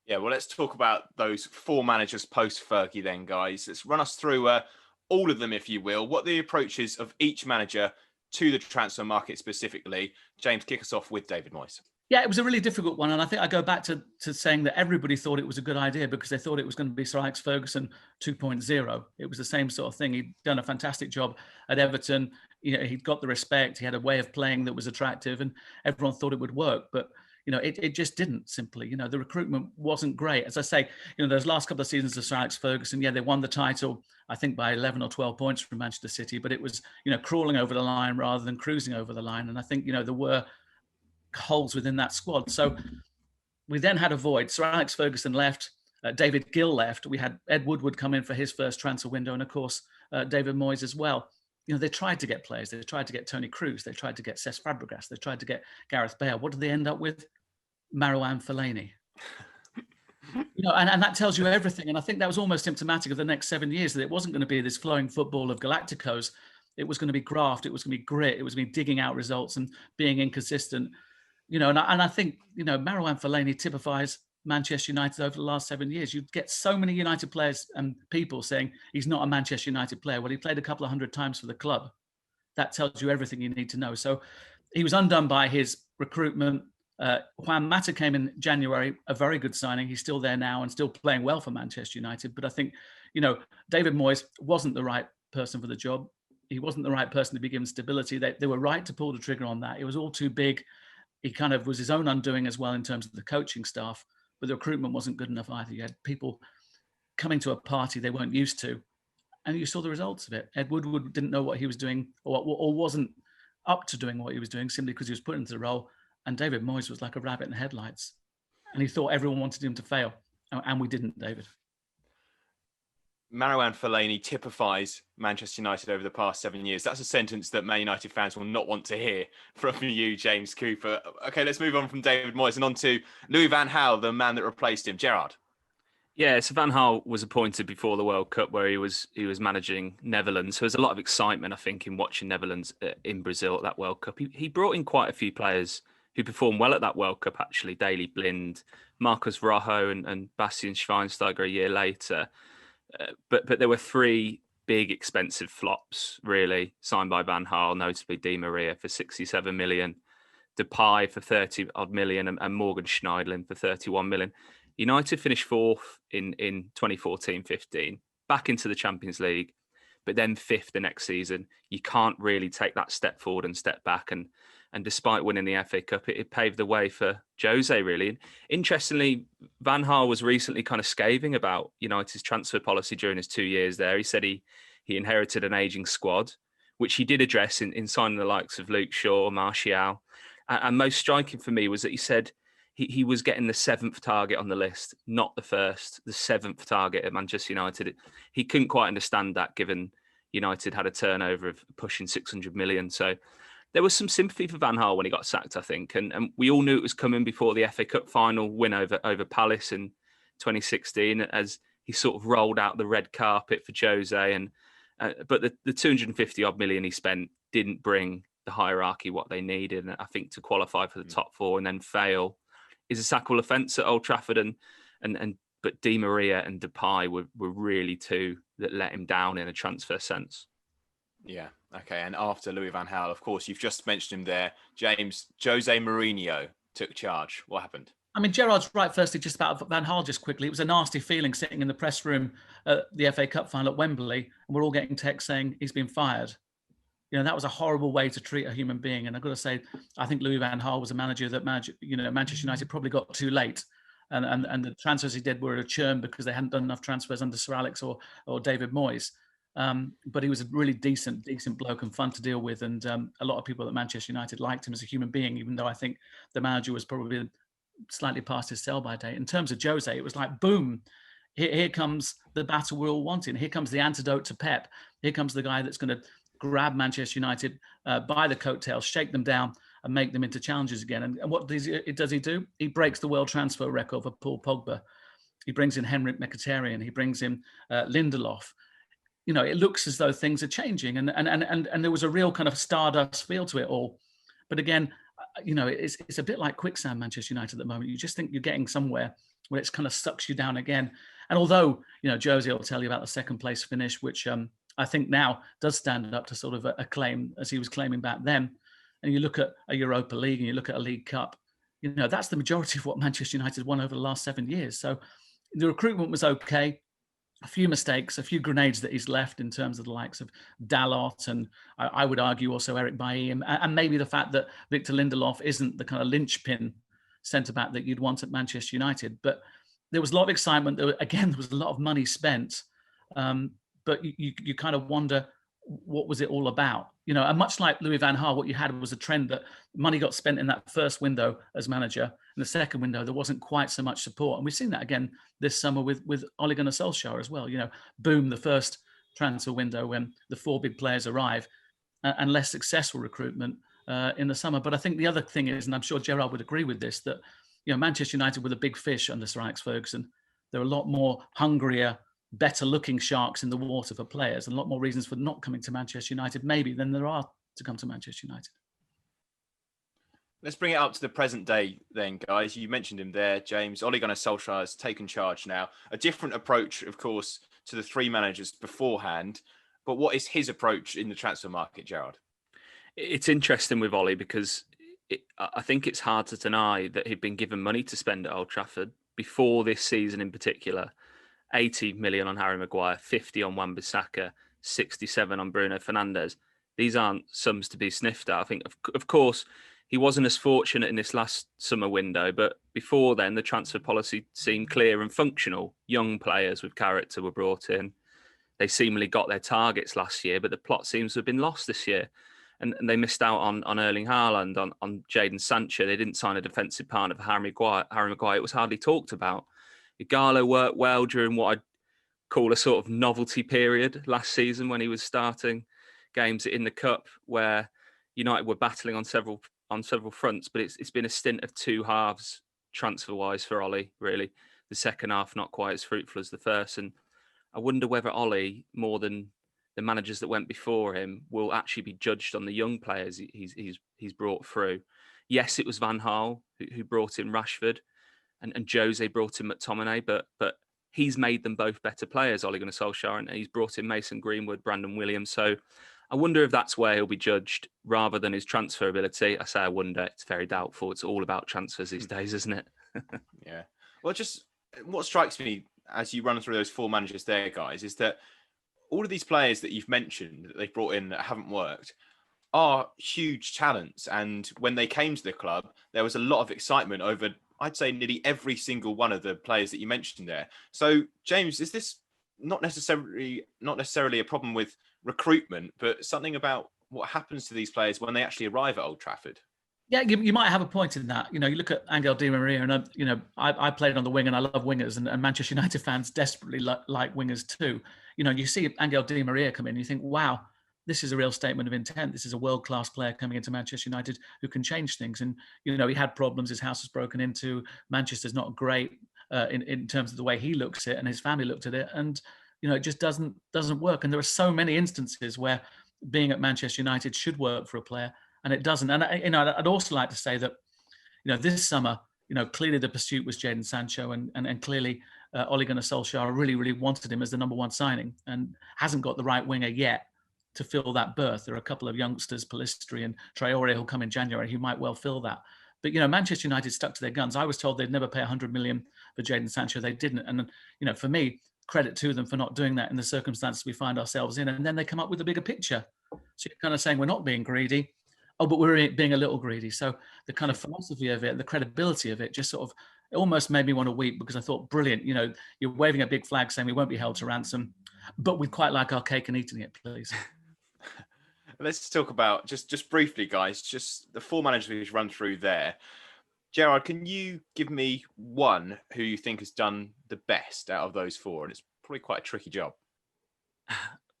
Yeah, well, let's talk about those four managers post-Fergie then, guys. Let's run us through all of them, if you will. What the approaches of each manager to the transfer market specifically. James, kick us off with David Moyes. Yeah, it was a really difficult one. And I think I go back to saying that everybody thought it was a good idea because they thought it was going to be Sir Alex Ferguson 2.0. It was the same sort of thing. He'd done a fantastic job at Everton. He'd got the respect. He had a way of playing that was attractive and everyone thought it would work. But, it just didn't simply. The recruitment wasn't great. As I say, those last couple of seasons of Sir Alex Ferguson, they won the title, I think by 11 or 12 points from Manchester City. But it was, crawling over the line rather than cruising over the line. And I think, there were holes within that squad. So we then had a void. Sir Alex Ferguson left. David Gill left. We had Ed Woodward come in for his first transfer window. And of course, David Moyes as well. They tried to get players. They tried to get Tony Cruz. They tried to get Cesc Fabregas. They tried to get Gareth Bale. What did they end up with? Marouane Fellaini. And that tells you everything. And I think that was almost symptomatic of the next 7 years, that it wasn't going to be this flowing football of Galacticos. It was going to be graft. It was going to be grit. It was going to be digging out results and being inconsistent. And I think, Marouane Fellaini typifies Manchester United over the last 7 years. You get so many United players and people saying he's not a Manchester United player. Well, he played a couple of hundred times for the club. That tells you everything you need to know. So he was undone by his recruitment. Juan Mata came in January, a very good signing. He's still there now and still playing well for Manchester United. But I think, David Moyes wasn't the right person for the job. He wasn't the right person to be given stability. They were right to pull the trigger on that. It was all too big. He kind of was his own undoing as well in terms of the coaching staff, but the recruitment wasn't good enough either. You had people coming to a party they weren't used to, and you saw the results of it. Ed Woodward didn't know what he was doing or wasn't up to doing what he was doing simply because he was put into the role, and David Moyes was like a rabbit in the headlights, and he thought everyone wanted him to fail, and we didn't, David. Marouane Fellaini typifies Manchester United over the past 7 years. That's a sentence that Man United fans will not want to hear from you, James Cooper. Okay, let's move on from David Moyes and on to Louis van Gaal, the man that replaced him. Gerard. Yeah, so Van Gaal was appointed before the World Cup, where he was managing Netherlands. So there's a lot of excitement, I think, in watching Netherlands in Brazil at that World Cup. He brought in quite a few players who performed well at that World Cup, actually. Daley Blind, Marcus Rojo and Bastian Schweinsteiger a year later. But there were three big expensive flops, really, signed by Van Gaal, notably Di Maria for 67 million, Depay for 30 odd million, and Morgan Schneiderlin for 31 million. United finished fourth in 2014-15, back into the Champions League, but then fifth the next season. You can't really take that step forward and step back. And despite winning the FA Cup, it paved the way for Jose, really. And interestingly, Van Gaal was recently kind of scathing about United's transfer policy during his 2 years there. He said he inherited an ageing squad, which he did address in signing the likes of Luke Shaw, Martial. And most striking for me was that he said he was getting the seventh target on the list, not the first, the seventh target at Manchester United. He couldn't quite understand that, given United had a turnover of pushing 600 million. So there was some sympathy for Van Gaal when he got sacked, I think. And we all knew it was coming before the FA Cup final win over Palace in 2016, as he sort of rolled out the red carpet for Jose. But the 250 odd million he spent didn't bring the hierarchy what they needed. And I think to qualify for the top four and then fail is a sackable offence at Old Trafford. But Di Maria and Depay were really two that let him down in a transfer sense. Yeah. Okay. And after Louis van Gaal, of course, you've just mentioned him there, James, Jose Mourinho took charge. What happened? I mean, Gerard's right. Firstly, just about Van Gaal, just quickly. It was a nasty feeling sitting in the press room at the FA Cup final at Wembley, and we're all getting texts saying he's been fired. That was a horrible way to treat a human being. And I've got to say, I think Louis van Gaal was a manager that Manchester United probably got too late. And the transfers he did were a churn because they hadn't done enough transfers under Sir Alex or David Moyes. But he was a really decent bloke and fun to deal with. And a lot of people at Manchester United liked him as a human being, even though I think the manager was probably slightly past his sell-by date. In terms of Jose, it was like, boom, here comes the battle we're all wanting. Here comes the antidote to Pep. Here comes the guy that's going to grab Manchester United by the coattails, shake them down and make them into challengers again. And what does he do? He breaks the world transfer record for Paul Pogba. He brings in Henrik Mkhitaryan. He brings in Lindelof. It looks as though things are changing, and there was a real kind of stardust feel to it all. But again, it's a bit like quicksand, Manchester United at the moment. You just think you're getting somewhere where it's kind of sucks you down again. And although, Josie will tell you about the second place finish, which I think now does stand up to sort of a claim as he was claiming back then. And you look at a Europa League and you look at a League Cup, that's the majority of what Manchester United won over the last 7 years. So the recruitment was okay. A few mistakes, a few grenades that he's left in terms of the likes of Dalot and I would argue also Eric Bailly and maybe the fact that Victor Lindelof isn't the kind of linchpin centre-back that you'd want at Manchester United. But there was a lot of excitement. There was a lot of money spent. But you kind of wonder, what was it all about? And much like Louis van Gaal, what you had was a trend that money got spent in that first window as manager. In the second window, there wasn't quite so much support. And we've seen that again this summer with Ole Gunnar Solskjaer as well. Boom, the first transfer window when the 4 big players arrive and less successful recruitment in the summer. But I think the other thing is, and I'm sure Gerrard would agree with this, that Manchester United were the big fish under Sir Alex Ferguson. There are a lot more hungrier, better looking sharks in the water for players and a lot more reasons for not coming to Manchester United maybe than there are to come to Manchester United. Let's bring it up to the present day then, guys. You mentioned him there, James. Ole Gunnar Solskjaer has taken charge now. A different approach, of course, to the 3 managers beforehand. But what is his approach in the transfer market, Gerrard? It's interesting with Ole because I think it's hard to deny that he'd been given money to spend at Old Trafford before this season in particular. 80 million on Harry Maguire, 50 on Wan-Bissaka, 67 on Bruno Fernandes. These aren't sums to be sniffed at. I think, of course, he wasn't as fortunate in this last summer window, but before then, the transfer policy seemed clear and functional. Young players with character were brought in. They seemingly got their targets last year, but the plot seems to have been lost this year. And they missed out on Erling Haaland, on Jadon Sancho. They didn't sign a defensive partner for Harry Maguire. It was hardly talked about. Igalo worked well during what I'd call a sort of novelty period last season when he was starting games in the Cup where United were battling on several fronts, but it's been a stint of 2 halves transfer-wise for Ole, really. The second half not quite as fruitful as the first. And I wonder whether Ole, more than the managers that went before him, will actually be judged on the young players he's brought through. Yes, it was Van Gaal who brought in Rashford, and Jose brought in McTominay, but he's made them both better players, Ole Gunnar Solskjaer, and he's brought in Mason Greenwood, Brandon Williams. So I wonder if that's where he'll be judged rather than his transfer ability. I say I wonder. It's very doubtful. It's all about transfers these days, isn't it? Yeah. Well, just what strikes me as you run through those 4 managers there, guys, is that all of these players that you've mentioned that they've brought in that haven't worked are huge talents. And when they came to the club, there was a lot of excitement over, I'd say, nearly every single one of the players that you mentioned there. So, James, is this not necessarily a problem with recruitment, but something about what happens to these players when they actually arrive at Old Trafford? Yeah, you might have a point in that. You look at Angel Di Maria, and I played on the wing, and I love wingers, and Manchester United fans desperately like wingers too. You see Angel Di Maria come in, and you think, wow, this is a real statement of intent. This is a world-class player coming into Manchester United who can change things. And, he had problems. His house was broken into. Manchester's not great in terms of the way he looks at it and his family looked at it. And, it just doesn't work. And there are so many instances where being at Manchester United should work for a player and it doesn't. And, I'd also like to say that, this summer, clearly the pursuit was Jadon Sancho and clearly Ole Gunnar Solskjaer really, really wanted him as the number 1 signing and hasn't got the right winger yet to fill that berth. There are a couple of youngsters, Pellistri and Traore, who'll come in January, who might well fill that. But, Manchester United stuck to their guns. I was told they'd never pay 100 million for Jadon Sancho. They didn't. And, for me, credit to them for not doing that in the circumstances we find ourselves in. And then they come up with a bigger picture. So you're kind of saying we're not being greedy. Oh, but we're being a little greedy. So the kind of philosophy of it, the credibility of it, just sort of, it almost made me want to weep because I thought, brilliant, you're waving a big flag saying we won't be held to ransom, but we'd quite like our cake and eating it, please. Let's talk about, just briefly, guys, just the 4 managers we've run through there. Gerrard, can you give me one who you think has done the best out of those 4? And it's probably quite a tricky job.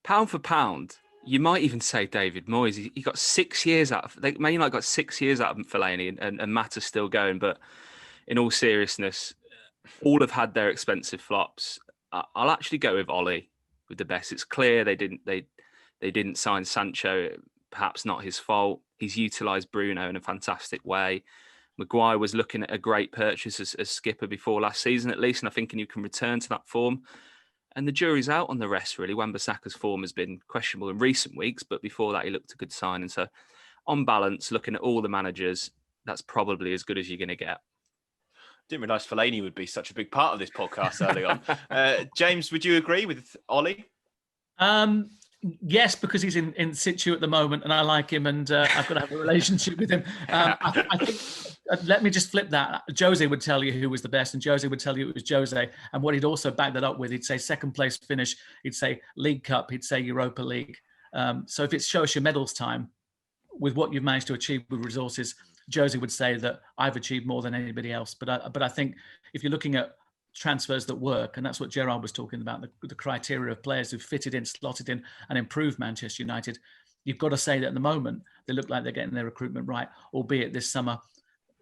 Pound for pound, you might even say David Moyes. He got 6 years out of Man United got 6 years out of Fellaini, and Mata's still going. But in all seriousness, all have had their expensive flops. I'll actually go with Ole with the best. It's clear they didn't sign Sancho. Perhaps not his fault. He's utilised Bruno in a fantastic way. Maguire was looking at a great purchase as skipper before last season, at least, and I think you can return to that form. And the jury's out on the rest, really. Wan-Bissaka's form has been questionable in recent weeks, but before that, he looked a good sign. And so, on balance, looking at all the managers, that's probably as good as you're going to get. Didn't realise Fellaini would be such a big part of this podcast early on. James, would you agree with Ollie? Yes, because he's in situ at the moment, and I like him, and I've got to have a relationship with him. I think. Let me just flip that. Jose would tell you who was the best, and Jose would tell you it was Jose. And what he'd also back that up with, he'd say second place finish, he'd say League Cup, he'd say Europa League. So if it shows your medals time, with what you've managed to achieve with resources, Jose would say that I've achieved more than anybody else. But I think if you're looking at transfers that work, and that's what Gerard was talking about, the criteria of players who've fitted in, slotted in, and improved Manchester United, you've got to say that at the moment they look like they're getting their recruitment right, albeit this summer.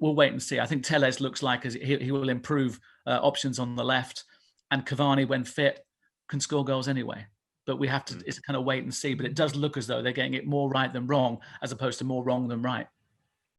We'll wait and see. I think Telles looks like he will improve options on the left, and Cavani, when fit, can score goals anyway. But we have to it's kind of wait and see. But it does look as though they're getting it more right than wrong, as opposed to more wrong than right.